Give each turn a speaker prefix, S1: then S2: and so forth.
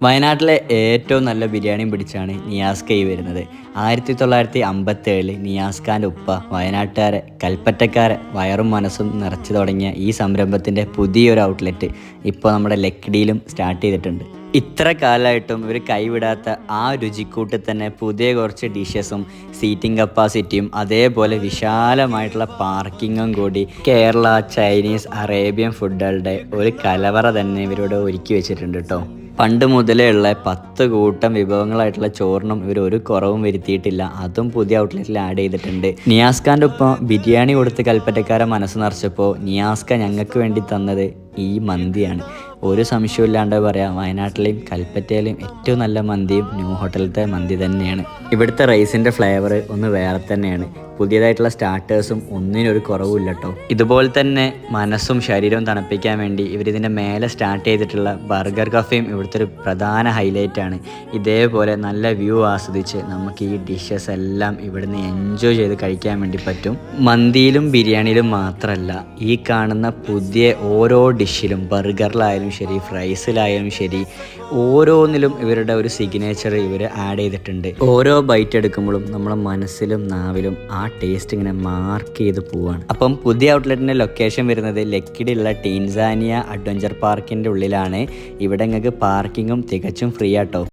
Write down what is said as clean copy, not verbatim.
S1: വയനാട്ടിലെ ഏറ്റവും നല്ല ബിരിയാണിയും പിടിച്ചാണ് നിയാസ് കൈ വരുന്നത്. 1957 നിയാസ് ഖാൻ്റെ ഉപ്പ വയനാട്ടുകാരെ കൽപ്പറ്റക്കാരെ വയറും മനസ്സും നിറച്ചു തുടങ്ങിയ ഈ സംരംഭത്തിൻ്റെ പുതിയൊരു ഔട്ട്ലെറ്റ് ഇപ്പോൾ നമ്മുടെ ലക്കിടിയിലും സ്റ്റാർട്ട് ചെയ്തിട്ടുണ്ട്. ഇത്ര കാലമായിട്ടും ഇവർ കൈവിടാത്ത ആ രുചിക്കൂട്ടിൽ തന്നെ പുതിയ കുറച്ച് ഡിഷസും സീറ്റിംഗ് കപ്പാസിറ്റിയും അതേപോലെ വിശാലമായിട്ടുള്ള പാർക്കിങ്ങും കൂടി കേരള, ചൈനീസ്, അറേബ്യൻ ഫുഡുകളുടെ ഒരു കലവറ തന്നെ ഇവരോട് ഒരുക്കി വെച്ചിട്ടുണ്ട് കേട്ടോ. പണ്ട് മുതലേ ഉള്ള 10 കൂട്ടം വിഭവങ്ങളായിട്ടുള്ള ചോറിനും ഇവർ ഒരു കുറവും വരുത്തിയിട്ടില്ല. അതും പുതിയ ഔട്ട്ലെറ്റിൽ ആഡ് ചെയ്തിട്ടുണ്ട്. നിയാസ് ഖാൻ്റെ ഒപ്പം ബിരിയാണി കൊടുത്ത് കൽപ്പറ്റക്കാരെ മനസ്സ് നിറച്ചപ്പോൾ നിയാസ് ഖാൻ ഞങ്ങൾക്ക് വേണ്ടി തന്നത് ഈ മന്തിയാണ്. ഒരു സംശയമില്ലാണ്ട് പറയാം, വയനാട്ടിലെയും കൽപ്പറ്റയിലെയും ഏറ്റവും നല്ല മന്തിയും ന്യൂ ഹോട്ടലിലത്തെ മന്തി തന്നെയാണ്. ഇവിടുത്തെ റൈസിൻ്റെ ഫ്ലേവർ ഒന്ന് വേറെ തന്നെയാണ്. പുതിയതായിട്ടുള്ള സ്റ്റാർട്ടേഴ്സും ഒന്നിനൊരു കുറവുമില്ല കേട്ടോ. ഇതുപോലെ തന്നെ മനസ്സും ശരീരവും തണുപ്പിക്കാൻ വേണ്ടി ഇവരിതിൻ്റെ മേലെ സ്റ്റാർട്ട് ചെയ്തിട്ടുള്ള ബർഗർ കഫേയും ഇവിടുത്തെ ഒരു പ്രധാന ഹൈലൈറ്റ് ആണ്. ഇതേപോലെ നല്ല വ്യൂ ആസ്വദിച്ച് നമുക്ക് ഈ ഡിഷസ് എല്ലാം ഇവിടുന്ന് എൻജോയ് ചെയ്ത് കഴിക്കാൻ വേണ്ടി പറ്റും. മന്തിയിലും ബിരിയാണിയിലും മാത്രമല്ല, ഈ കാണുന്ന പുതിയ ഓരോ ഡിഷിലും ബർഗറിലായാലും ശരി, ഫ്രൈസിലായാലും ശരി, ഓരോന്നിലും ഇവരുടെ ഒരു സിഗ്നേച്ചർ ഇവർ ആഡ് ചെയ്തിട്ടുണ്ട്. ഓരോ ബൈറ്റ് എടുക്കുമ്പോഴും നമ്മുടെ മനസ്സിലും നാവിലും ആ ടേസ്റ്റ് ഇങ്ങനെ മാർക്ക് ചെയ്ത് പോവാണ്. അപ്പം പുതിയ ഔട്ട്ലെറ്റിൻ്റെ ലൊക്കേഷൻ വരുന്നത് ലക്കിടിയുള്ള ടീൻസാനിയ അഡ്വഞ്ചർ പാർക്കിൻ്റെ ഉള്ളിലാണ്. ഇവിടെ നിങ്ങൾക്ക് പാർക്കിങ്ങും തികച്ചും ഫ്രീ ആട്ടോ.